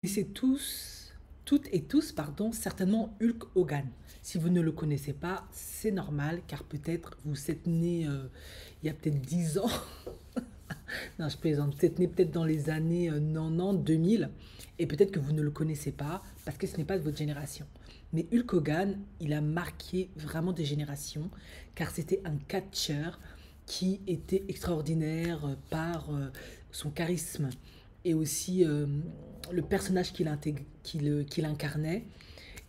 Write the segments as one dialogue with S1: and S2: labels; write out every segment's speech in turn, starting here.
S1: Connaissez tous, toutes et tous, pardon, certainement Hulk Hogan. Si vous ne le connaissez pas, c'est normal, car peut-être vous êtes né il y a peut-être 10 ans. Non, je plaisante. Vous êtes né peut-être dans les années 90, 2000, et peut-être que vous ne le connaissez pas, parce que ce n'est pas de votre génération. Mais Hulk Hogan, il a marqué vraiment des générations, car c'était un catcheur qui était extraordinaire par son charisme et aussi le personnage qu'il incarnait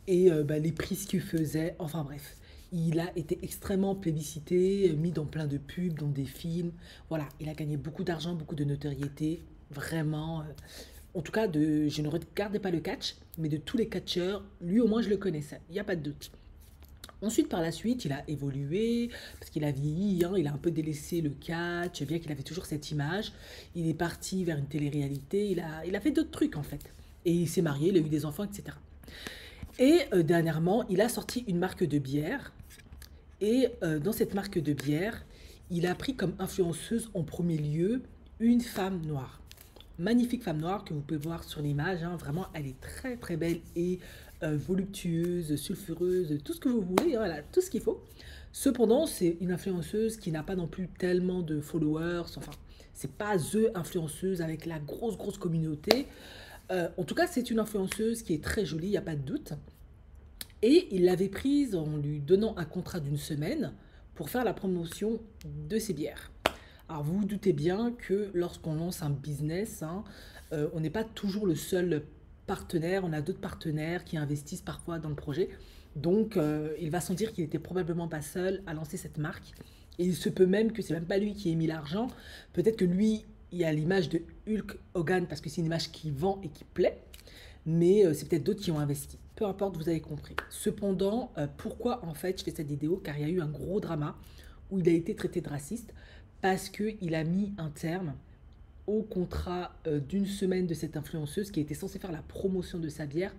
S1: et les prises qu'il faisait. Enfin bref, il a été extrêmement plébiscité, mis dans plein de pubs, dans des films. Voilà, il a gagné beaucoup d'argent, beaucoup de notoriété. Vraiment. En tout cas, je ne regardais pas le catch, mais de tous les catcheurs, lui au moins je le connaissais. Il n'y a pas de doute. Ensuite, par la suite, il a évolué, parce qu'il a vieilli, hein, il a un peu délaissé le catch, bien qu'il avait toujours cette image. Il est parti vers une télé-réalité, il a fait d'autres trucs en fait. Et il s'est marié, il a eu des enfants, etc. Et dernièrement, il a sorti une marque de bière. Et dans cette marque de bière, il a pris comme influenceuse en premier lieu une femme noire. Magnifique femme noire que vous pouvez voir sur l'image, hein. Vraiment, elle est très très belle et voluptueuse, sulfureuse, tout ce que vous voulez, hein, elle a tout ce qu'il faut. Cependant, c'est une influenceuse qui n'a pas non plus tellement de followers, enfin, c'est pas the influenceuse avec la grosse communauté. En tout cas, c'est une influenceuse qui est très jolie, il n'y a pas de doute. Et il l'avait prise en lui donnant un contrat d'une semaine pour faire la promotion de ses bières. Alors vous vous doutez bien que lorsqu'on lance un business, hein, on n'est pas toujours le seul partenaire, on a d'autres partenaires qui investissent parfois dans le projet. Donc il va sans dire qu'il était probablement pas seul à lancer cette marque. Et il se peut même que c'est même pas lui qui ait mis l'argent. Peut-être que lui, il y a l'image de Hulk Hogan parce que c'est une image qui vend et qui plaît, mais c'est peut-être d'autres qui ont investi. Peu importe, vous avez compris. Cependant, pourquoi en fait je fais cette vidéo? Car il y a eu un gros drama où il a été traité de raciste parce qu'il a mis un terme au contrat d'une semaine de cette influenceuse qui était censée faire la promotion de sa bière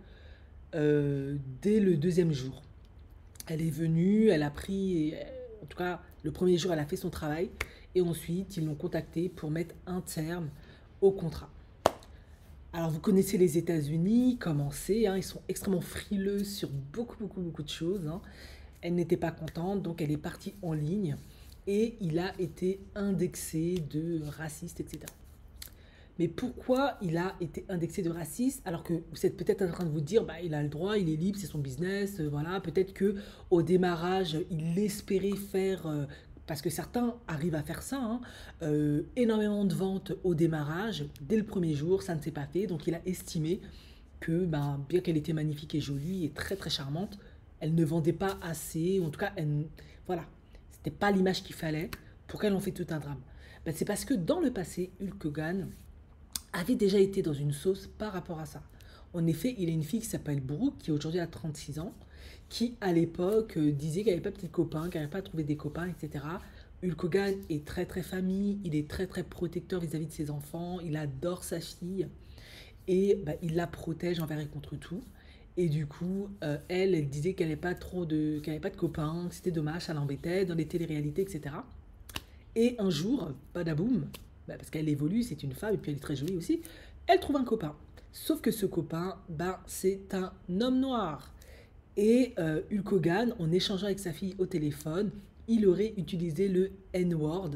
S1: dès le deuxième jour. Elle est venue, elle a pris, en tout cas le premier jour elle a fait son travail et ensuite ils l'ont contacté pour mettre un terme au contrat. Alors, vous connaissez les États-Unis, comment c'est, hein, ils sont extrêmement frileux sur beaucoup de choses, hein. Elle n'était pas contente, donc elle est partie en ligne et il a été indexé de raciste, etc. Mais pourquoi il a été indexé de raciste alors que vous êtes peut-être en train de vous dire, bah, il a le droit, il est libre, c'est son business, voilà. Peut-être que au démarrage, il espérait faire, parce que certains arrivent à faire ça, hein, énormément de ventes au démarrage, dès le premier jour, ça ne s'est pas fait. Donc il a estimé que, ben, bien qu'elle était magnifique et jolie et très charmante, elle ne vendait pas assez, ou en tout cas, voilà, c'était pas l'image qu'il fallait pour qu'elle en fait tout un drame. Ben, c'est parce que dans le passé, Hulk Hogan avait déjà été dans une sauce par rapport à ça. En effet, il a une fille qui s'appelle Brooke, qui aujourd'hui a 36 ans, qui à l'époque disait qu'elle n'avait pas de petits copains, qu'elle n'avait pas trouvé des copains, etc. Hulk Hogan est très famille, il est très protecteur vis-à-vis de ses enfants, il adore sa fille et bah, il la protège envers et contre tout. Et du coup, elle disait qu'elle n'avait pas de copains, que c'était dommage, ça l'embêtait dans les téléréalités, etc. Et un jour, badaboum, bah parce qu'elle évolue, c'est une femme et puis elle est très jolie aussi, elle trouve un copain. Sauf que ce copain, bah, c'est un homme noir. Et Hulk Hogan, en échangeant avec sa fille au téléphone, il aurait utilisé le N-word.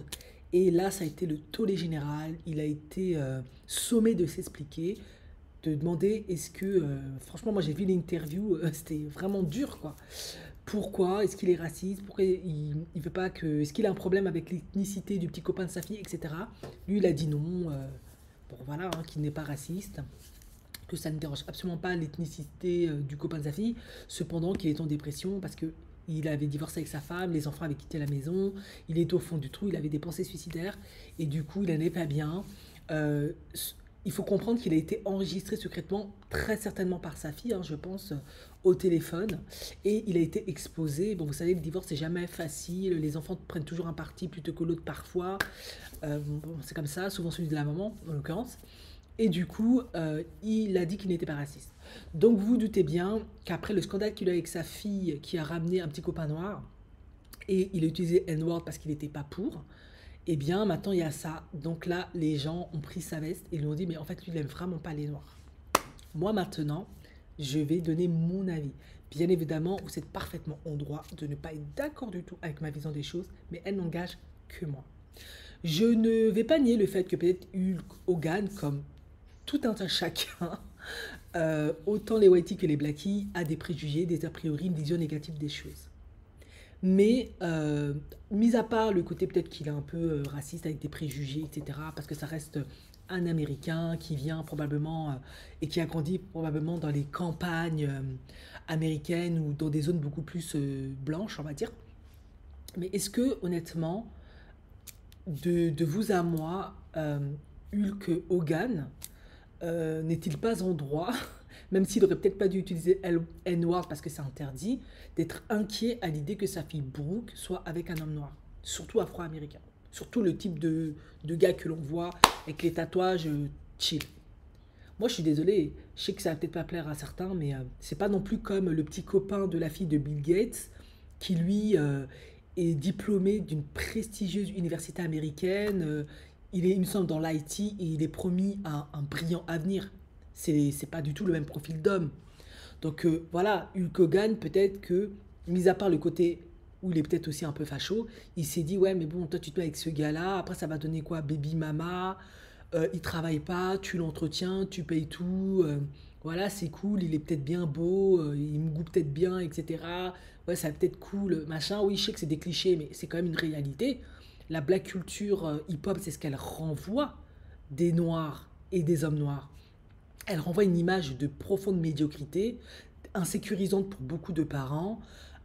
S1: Et là, ça a été le tollé général. Il a été sommé de s'expliquer, de demander est-ce que. Franchement, moi j'ai vu l'interview, c'était vraiment dur quoi. Pourquoi est-ce qu'il est raciste? Pourquoi il veut pas que. Est-ce qu'il a un problème avec l'ethnicité du petit copain de sa fille, etc. Lui, il a dit non. Bon, voilà, hein, qu'il n'est pas raciste, que ça ne dérange absolument pas l'ethnicité du copain de sa fille, cependant qu'il est en dépression parce que il avait divorcé avec sa femme, les enfants avaient quitté la maison, il est au fond du trou, il avait des pensées suicidaires et du coup il n'allait pas bien. Euh, il faut comprendre qu'il a été enregistré secrètement, très certainement par sa fille, hein, je pense, au téléphone, et il a été exposé. Bon, vous savez, le divorce c'est jamais facile, les enfants prennent toujours un parti plutôt que l'autre parfois. Bon, c'est comme ça, souvent celui de la maman en l'occurrence. Et du coup, il a dit qu'il n'était pas raciste. Donc vous vous doutez bien qu'après le scandale qu'il a eu avec sa fille qui a ramené un petit copain noir, et il a utilisé N-word parce qu'il n'était pas pour, et bien maintenant il y a ça. Donc là, les gens ont pris sa veste et lui ont dit, mais en fait, lui, il n'aime vraiment pas les noirs. Moi maintenant, je vais donner mon avis. Bien évidemment, vous êtes parfaitement en droit de ne pas être d'accord du tout avec ma vision des choses, mais elle n'engage que moi. Je ne vais pas nier le fait que peut-être Hulk Hogan, comme tout un tas chacun, autant les whiteys que les blackies, a des préjugés, des a priori, une vision négative des choses. Mais, mis à part le côté peut-être qu'il est un peu raciste avec des préjugés, etc., parce que ça reste un Américain qui vient probablement et qui a grandi probablement dans les campagnes américaines ou dans des zones beaucoup plus blanches, on va dire. Mais est-ce que, honnêtement, de vous à moi, Hulk Hogan n'est-il pas en droit, même s'il aurait peut-être pas dû utiliser N-word parce que c'est interdit, d'être inquiet à l'idée que sa fille Brooke soit avec un homme noir, surtout afro-américain, surtout le type de gars que l'on voit avec les tatouages chill. Moi, je suis désolé, je sais que ça va peut-être pas plaire à certains, mais c'est pas non plus comme le petit copain de la fille de Bill Gates qui lui est diplômé d'une prestigieuse université américaine. Il est, il me semble, dans l'IT et il est promis un brillant avenir. C'est pas du tout le même profil d'homme. Donc voilà, Hulk Hogan, peut-être que, mis à part le côté où il est peut-être aussi un peu facho, il s'est dit, ouais, mais bon, toi tu te mets avec ce gars-là, après ça va donner quoi? Baby mama, il travaille pas, tu l'entretiens, tu payes tout, voilà, c'est cool, il est peut-être bien beau, il me goûte peut-être bien, etc. Ouais, ça va peut-être cool, machin. Oui, je sais que c'est des clichés, mais c'est quand même une réalité. La black culture hip-hop, c'est ce qu'elle renvoie des noirs et des hommes noirs. Elle renvoie une image de profonde médiocrité, insécurisante pour beaucoup de parents.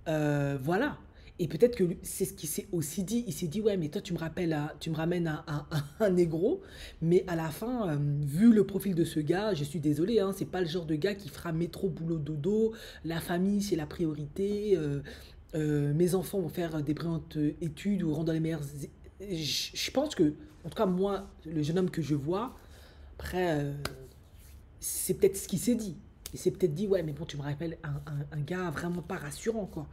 S1: Voilà. Et peut-être que c'est ce qu'il s'est aussi dit. Il s'est dit, ouais, mais toi, tu me ramènes un négro. Mais à la fin, vu le profil de ce gars, je suis désolé, hein, c'est pas le genre de gars qui fera métro, boulot, dodo. La famille, c'est la priorité. Mes enfants vont faire des brillantes études ou auront dans les meilleures. Je pense que, en tout cas, moi, le jeune homme que je vois, après, c'est peut-être ce qu'il s'est dit. Il s'est peut-être dit, ouais, mais bon, tu me rappelles un gars vraiment pas rassurant, quoi.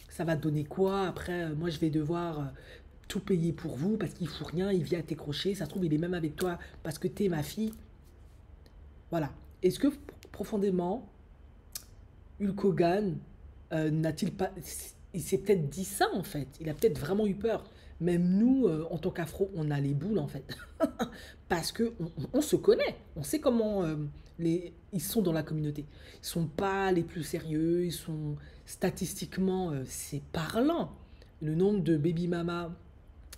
S1: Ça va donner quoi? Après, moi, je vais devoir tout payer pour vous parce qu'il fout rien, il vient à tes crochets. Ça se trouve, il est même avec toi parce que t'es ma fille. Voilà. Est-ce que profondément, Hulk Hogan n'a-t-il pas. Il s'est peut-être dit ça, en fait. Il a peut-être vraiment eu peur. Même nous, en tant qu'afro, on a les boules, en fait. Parce que on se connaît. On sait comment ils sont dans la communauté. Ils sont pas les plus sérieux. Ils sont statistiquement, c'est parlant. Le nombre de baby mama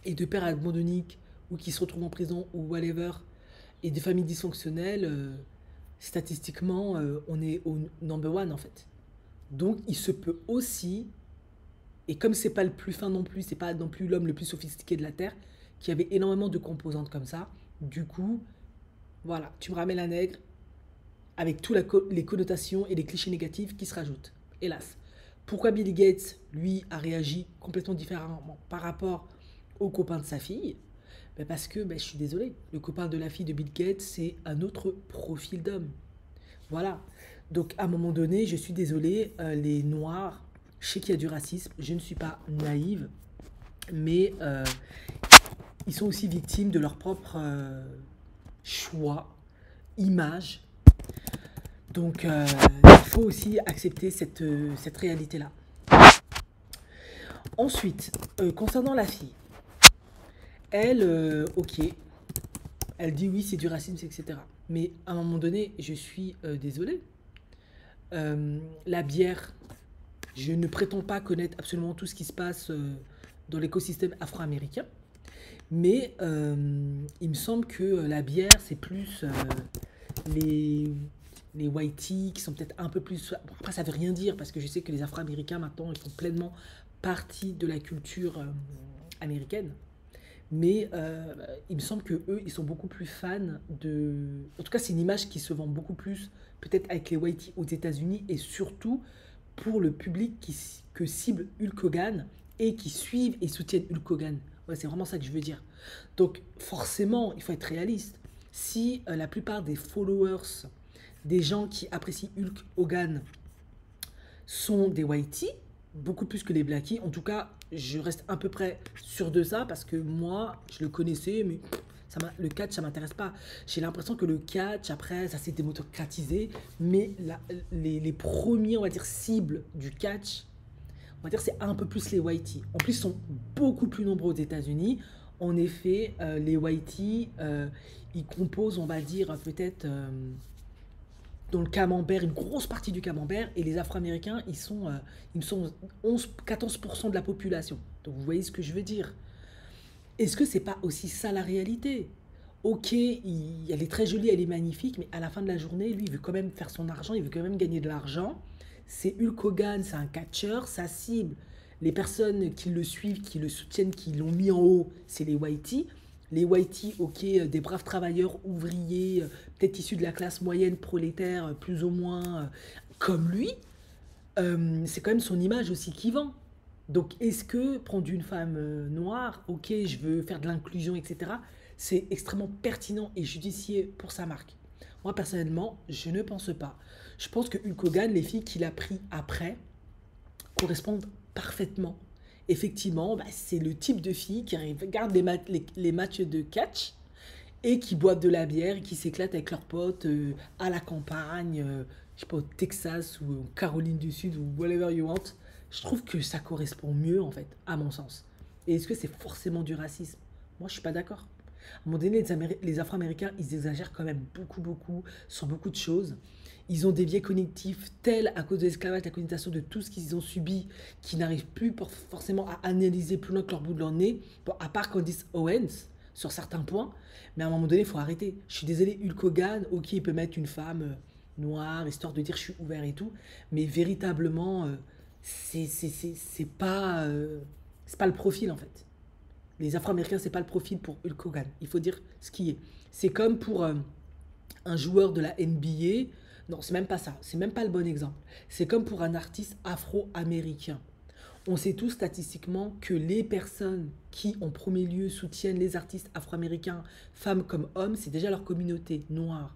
S1: et de pères abandonniques ou qui se retrouvent en prison ou whatever et des familles dysfonctionnelles, statistiquement, on est au number one, en fait. Donc, il se peut aussi, et comme c'est pas le plus fin non plus, c'est pas non plus l'homme le plus sophistiqué de la Terre, qui avait énormément de composantes comme ça. Du coup, voilà, tu me ramènes un nègre avec toutes les connotations et les clichés négatifs qui se rajoutent. Hélas. Pourquoi Bill Gates, lui, a réagi complètement différemment par rapport au copain de sa fille? Ben parce que, ben, je suis désolé, le copain de la fille de Bill Gates, c'est un autre profil d'homme. Voilà. Donc, à un moment donné, je suis désolé, les Noirs, je sais qu'il y a du racisme, je ne suis pas naïve, mais ils sont aussi victimes de leur propre choix, image. Donc, il faut aussi accepter cette réalité-là. Ensuite, concernant la fille, elle, ok, elle dit oui, c'est du racisme, etc. Mais à un moment donné, je suis désolée. La bière, je ne prétends pas connaître absolument tout ce qui se passe dans l'écosystème afro-américain. Mais il me semble que la bière, c'est plus les, les whiteys qui sont peut-être un peu plus. Bon, après, ça veut rien dire parce que je sais que les Afro-Américains maintenant, ils font pleinement partie de la culture américaine. Mais il me semble que eux, ils sont beaucoup plus fans de. En tout cas, c'est une image qui se vend beaucoup plus, peut-être avec les whiteys aux États-Unis et surtout pour le public que cible Hulk Hogan et qui suivent et soutiennent Hulk Hogan. Ouais, c'est vraiment ça que je veux dire. Donc, forcément, il faut être réaliste. Si la plupart des followers, des gens qui apprécient Hulk Hogan, sont des whiteys, beaucoup plus que les blackies. En tout cas, je reste à peu près sûr de ça parce que moi, je le connaissais, mais Le catch, ça m'intéresse pas. J'ai l'impression que le catch, après, ça s'est démocratisé, mais les premiers, on va dire, cibles du catch, on va dire, c'est un peu plus les whiteys. En plus, ils sont beaucoup plus nombreux aux États-Unis. En effet, les whiteys, ils composent, on va dire, peut-être dans le camembert, une grosse partie du camembert, et les Afro-Américains, ils sont 14% de la population. Donc, vous voyez ce que je veux dire. Est-ce que c'est pas aussi ça la réalité? Ok, elle est très jolie, elle est magnifique, mais à la fin de la journée, lui, il veut quand même faire son argent, il veut quand même gagner de l'argent. C'est Hulk Hogan, c'est un catcheur, sa cible, les personnes qui le suivent, qui le soutiennent, qui l'ont mis en haut, c'est les whiteys. Les whiteys, ok, des braves travailleurs ouvriers, peut-être issus de la classe moyenne prolétaire, plus ou moins comme lui, c'est quand même son image aussi qui vend. Donc, est-ce que prendre une femme noire, ok, je veux faire de l'inclusion, etc., c'est extrêmement pertinent et judicieux pour sa marque? Moi, personnellement, je ne pense pas. Je pense que Hulk Hogan, les filles qu'il a pris après, correspondent parfaitement. Effectivement, bah, c'est le type de filles qui regardent les matchs de catch et qui boivent de la bière et qui s'éclatent avec leurs potes à la campagne, je sais pas, au Texas ou en Caroline du Sud ou whatever you want. Je trouve que ça correspond mieux, en fait, à mon sens. Et est-ce que c'est forcément du racisme? Moi, je suis pas d'accord. À un moment donné, les Afro-Américains, ils exagèrent quand même beaucoup, beaucoup sur beaucoup de choses. Ils ont des biais cognitifs tels à cause de l'esclavage, la cognition de tout ce qu'ils ont subi, qu'ils n'arrivent plus forcément à analyser plus loin que leur bout de leur nez, bon, à part Candice Owens, sur certains points. Mais à un moment donné, il faut arrêter. Je suis désolé, Hulk Hogan, ok, il peut mettre une femme noire, histoire de dire je suis ouvert et tout, mais véritablement, c'est pas le profil en fait. Les Afro-Américains, c'est pas le profil pour Hulk Hogan. Il faut dire ce qui est. C'est comme pour un joueur de la NBA. Non, c'est même pas ça. C'est même pas le bon exemple. C'est comme pour un artiste afro-américain. On sait tous statistiquement que les personnes qui, en premier lieu, soutiennent les artistes afro-américains, femmes comme hommes, c'est déjà leur communauté noire.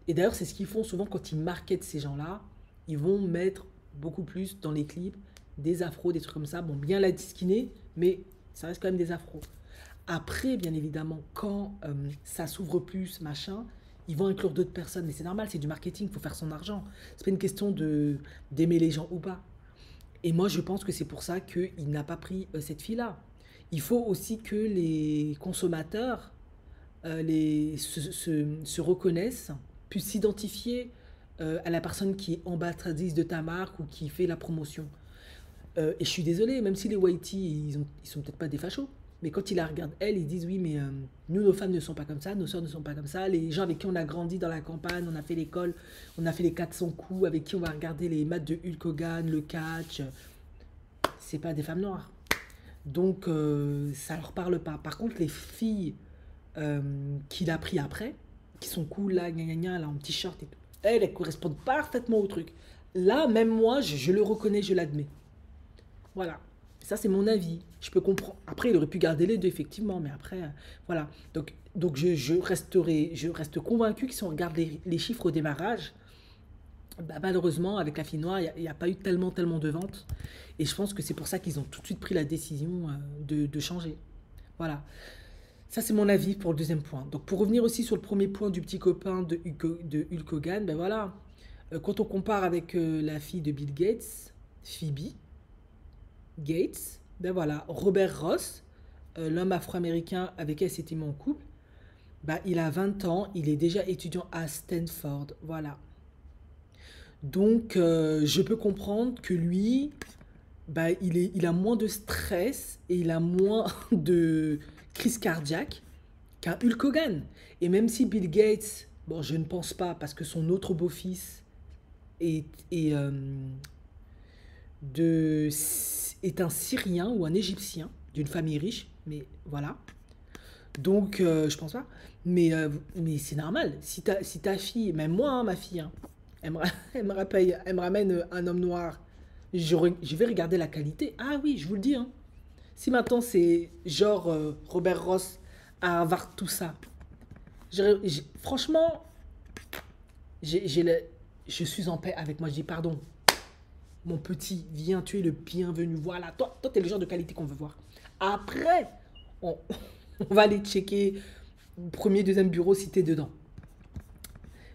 S1: Et d'ailleurs, c'est ce qu'ils font souvent quand ils marketent ces gens-là. Ils vont mettre beaucoup plus dans les clips des afros, des trucs comme ça. Bon, bien la disquiner, mais ça reste quand même des afros. Après, bien évidemment, quand ça s'ouvre plus, machin, ils vont inclure d'autres personnes. Mais c'est normal, c'est du marketing, il faut faire son argent. C'est pas une question d'aimer les gens ou pas. Et moi, je pense que c'est pour ça qu'il n'a pas pris cette fille-là. Il faut aussi que les consommateurs se reconnaissent, puissent s'identifier à la personne qui est ambassadrice de ta marque ou qui fait la promotion. Et je suis désolé, même si les whiteys, ils sont peut-être pas des fachos, mais quand ils la regardent, elle, ils disent oui, mais nous, nos femmes ne sont pas comme ça, nos soeurs ne sont pas comme ça, les gens avec qui on a grandi dans la campagne, on a fait l'école, on a fait les 400 coups, avec qui on va regarder les matchs de Hulk Hogan, le catch, c'est pas des femmes noires. Donc, ça leur parle pas. Par contre, les filles qu'il a pris après, qui sont cool, là, gna gna gna, là, en t-shirt et tout, elles correspondent parfaitement au truc. Là, même moi, je le reconnais, je l'admets. Voilà. Ça, c'est mon avis. Je peux comprendre. Après, il aurait pu garder les deux, effectivement, mais après, voilà. Donc je reste convaincu que si on regarde les chiffres au démarrage, bah, malheureusement, avec la fille noire, il n'y a pas eu tellement de ventes. Et je pense que c'est pour ça qu'ils ont tout de suite pris la décision de changer. Voilà. Ça, c'est mon avis pour le deuxième point. Donc, pour revenir aussi sur le premier point du petit copain de Hulk Hogan, ben voilà. Quand on compare avec la fille de Bill Gates, Phoebe Gates, ben voilà, Robert Ross, l'homme afro-américain avec qui elle s'était mis en couple, ben, il a 20 ans, il est déjà étudiant à Stanford, voilà. Donc, je peux comprendre que lui, ben, il a moins de stress et il a moins de crise cardiaque qu'un Hulk Hogan. Et même si Bill Gates, bon, je ne pense pas, parce que son autre beau-fils est, de, est un Syrien ou un Égyptien d'une famille riche, mais voilà. Donc, je pense pas. Mais c'est normal. Si ta fille, même moi, hein, ma fille, hein, elle me ramène un homme noir, je vais regarder la qualité. Ah oui, je vous le dis. Hein. Si maintenant c'est genre Robert Ross à avoir tout ça, franchement, je suis en paix avec moi. Je dis pardon, mon petit, viens, tu es le bienvenu. Voilà, toi t'es le genre de qualité qu'on veut voir. Après, on, on va aller checker premier, deuxième bureau si t'es dedans.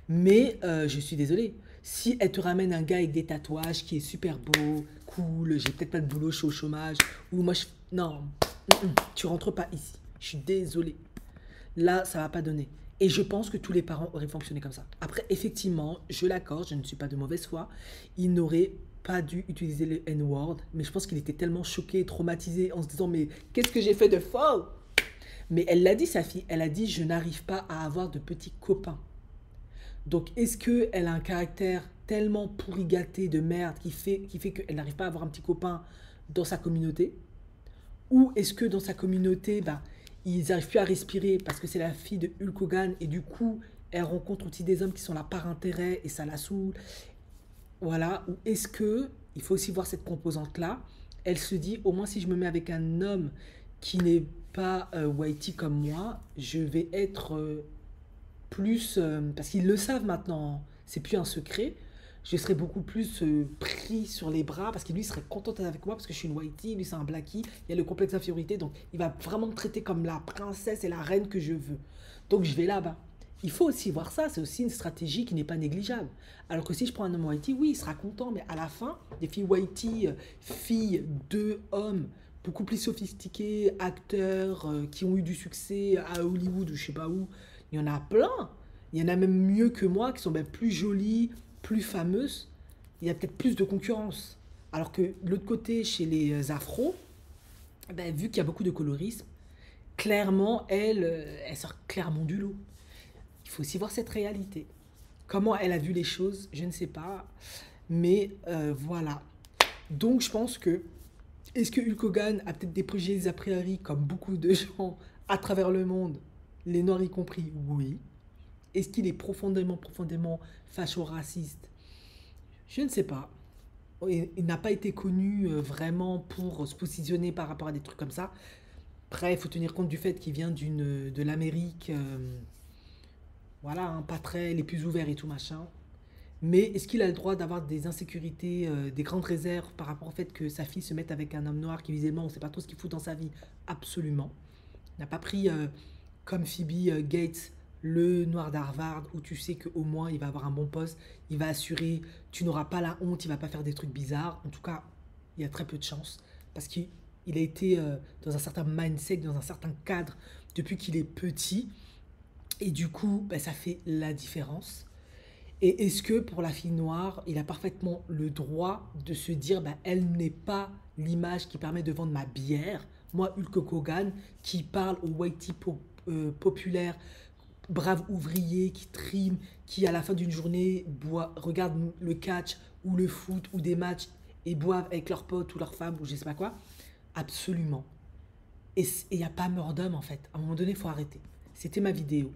S1: Mais je suis désolée. Si elle te ramène un gars avec des tatouages qui est super beau, cool, j'ai peut-être pas de boulot, je suis au chômage, ou moi je... Non, tu rentres pas ici. Je suis désolée. Là, ça va pas donner. Et je pense que tous les parents auraient fonctionné comme ça. Après, effectivement, je l'accorde, je ne suis pas de mauvaise foi. Il n'aurait pas dû utiliser le N-word, mais je pense qu'il était tellement choqué, traumatisé, en se disant, mais qu'est-ce que j'ai fait de faux? Mais elle l'a dit, sa fille, elle a dit, je n'arrive pas à avoir de petits copains. Donc, est-ce qu'elle a un caractère tellement pourri gâté de merde qui fait qu'elle n'arrive pas à avoir un petit copain dans sa communauté? Ou est-ce que dans sa communauté, bah, ils n'arrivent plus à respirer parce que c'est la fille de Hulk Hogan et du coup, elle rencontre aussi des hommes qui sont là par intérêt et ça la saoule? Voilà. Ou est-ce que, il faut aussi voir cette composante-là, elle se dit, au moins si je me mets avec un homme qui n'est pas whitey comme moi, je vais être plus, parce qu'ils le savent maintenant, c'est plus un secret, je serais beaucoup plus pris sur les bras parce que lui serait content d'être avec moi parce que je suis une whitey, lui c'est un blackie, il y a le complexe d'infériorité, donc il va vraiment me traiter comme la princesse et la reine que je veux. Donc je vais là-bas. Il faut aussi voir ça, c'est aussi une stratégie qui n'est pas négligeable. Alors que si je prends un homme whitey, oui, il sera content, mais à la fin, des filles whitey, filles de hommes, beaucoup plus sophistiqués, acteurs, qui ont eu du succès à Hollywood ou je sais pas où, il y en a plein. Il y en a même mieux que moi, qui sont même plus jolies, plus fameuses. Il y a peut-être plus de concurrence. Alors que de l'autre côté, chez les afros, ben, vu qu'il y a beaucoup de colorisme, clairement, elle sort clairement du lot. Il faut aussi voir cette réalité. Comment elle a vu les choses, je ne sais pas. Mais voilà. Donc je pense que, est-ce que Hulk Hogan a peut-être des préjugés a priori, comme beaucoup de gens à travers le monde, les Noirs y compris? Oui. Est-ce qu'il est profondément, profondément facho-raciste? Je ne sais pas. Il n'a pas été connu vraiment pour se positionner par rapport à des trucs comme ça. Après, il faut tenir compte du fait qu'il vient de l'Amérique, voilà, hein, pas très les plus ouverts et tout machin. Mais est-ce qu'il a le droit d'avoir des insécurités, des grandes réserves par rapport au fait que sa fille se mette avec un homme noir qui visiblement on ne sait pas trop ce qu'il fout dans sa vie? Absolument. Il n'a pas pris comme Phoebe Gates le noir d'Harvard où tu sais qu'au moins il va avoir un bon poste, il va assurer, tu n'auras pas la honte, il va pas faire des trucs bizarres. En tout cas, il y a très peu de chances parce qu'il a été dans un certain mindset, dans un certain cadre depuis qu'il est petit et du coup, bah, ça fait la différence. Et est-ce que pour la fille noire, il a parfaitement le droit de se dire, bah, elle n'est pas l'image qui permet de vendre ma bière? Moi, Hulk Hogan, qui parle aux whitey populaires, brave ouvrier, qui trime, qui à la fin d'une journée regarde le catch ou le foot ou des matchs et boivent avec leurs potes ou leurs femmes ou je sais pas quoi. Absolument. Et il n'y a pas mort d'homme en fait. À un moment donné, il faut arrêter. C'était ma vidéo.